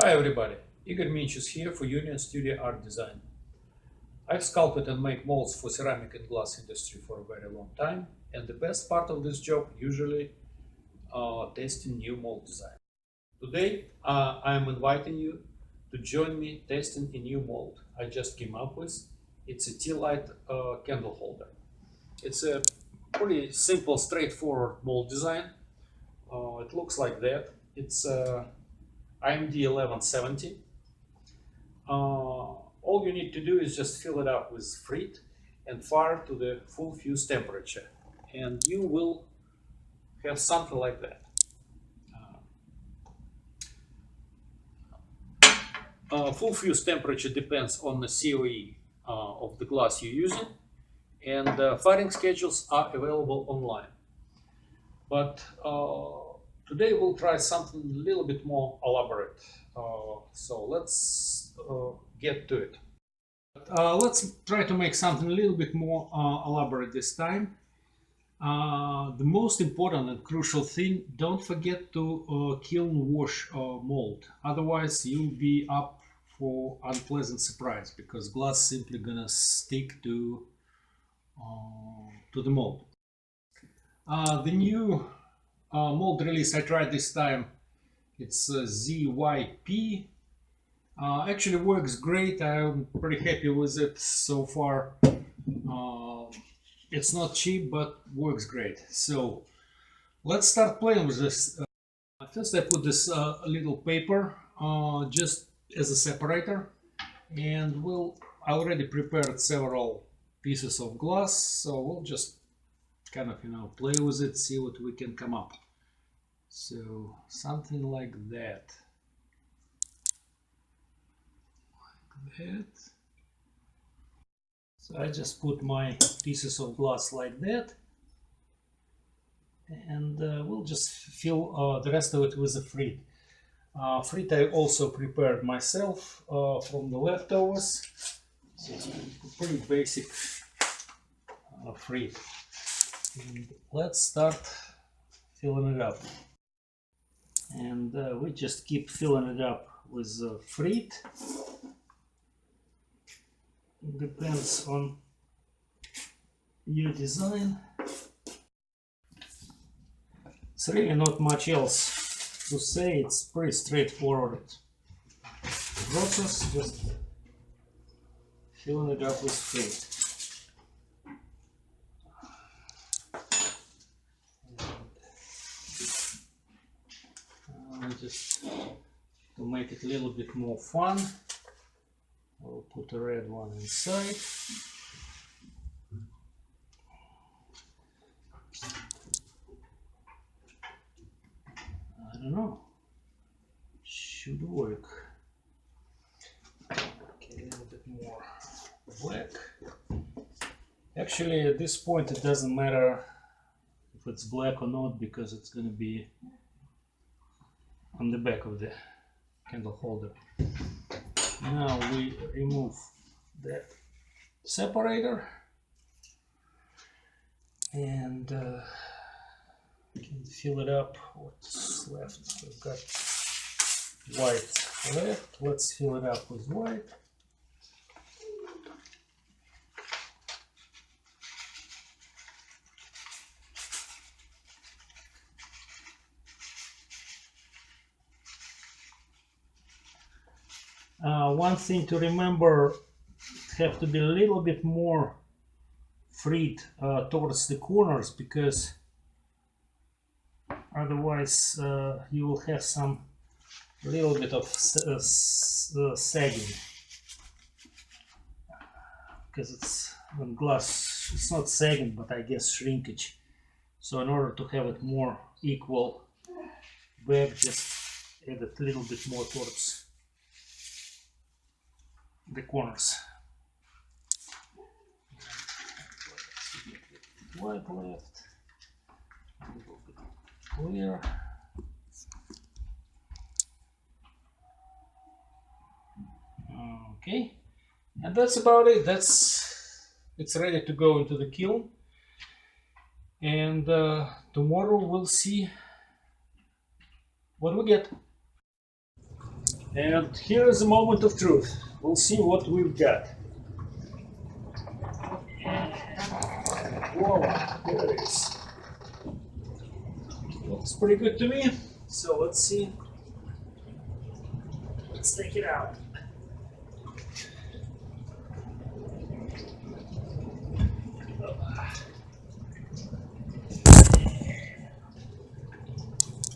Hi everybody, Igor Minchus here for Union Studio Art Design. I've sculpted and make molds for ceramic and glass industry for a very long time, and the best part of this job usually testing new mold design. Today I'm inviting you to join me testing a new mold I just came up with. It's a Tealight candle holder. It's a pretty simple, straightforward mold design. It looks like that. It's IMD-1170. All you need to do is just fill it up with frit and fire to the full fuse temperature, and you will have something like that. Full fuse temperature depends on the COE of the glass you're using, and firing schedules are available online. But today we'll try something a little bit more elaborate. So let's get to it. Let's try to make something a little bit more elaborate this time. The most important and crucial thing, don't forget to kiln wash mold. Otherwise you'll be up for unpleasant surprise, because glass simply gonna stick to the mold. The new mold release I tried this time, it's ZYP. Actually works great. I'm pretty happy with it so far. It's not cheap, but works great. So let's start playing with this. First I put this little paper just as a separator, and I already prepared several pieces of glass, so we'll just kind of play with it, see what we can come up. So something like that. So I just put my pieces of glass like that, and we'll just fill the rest of it with the frit. Frit I also prepared myself from the leftovers, so it's pretty basic frit. And let's start filling it up, and we just keep filling it up with frit. Depends on your design. It's really not much else to say. It's pretty straightforward process, just filling it up with frit. Just to make it a little bit more fun, I'll put a red one inside. I don't know, should work. Okay, a little bit more black. Actually at this point it doesn't matter if it's black or not, because it's going to be on the back of the candle holder. Now we remove the separator, and we can fill it up. What's left? We've got white left. Let's fill it up with white. One thing to remember, have to be a little bit more frit towards the corners, because otherwise you will have some little bit of sagging, because it's on glass, it's not sagging, but I guess shrinkage. So in order to have it more equal back, just add it a little bit more towards the corners. White left, a little bit clear. Okay, and that's about it. It's ready to go into the kiln, and tomorrow we'll see what we get. And here is a moment of truth. We'll see what we've got. Whoa, there it is. Looks pretty good to me. So let's see. Let's take it out.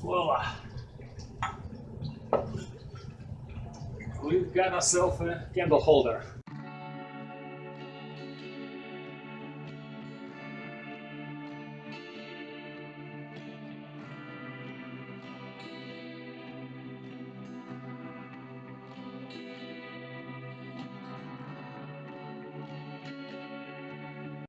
Voila. We've got ourselves a candle holder.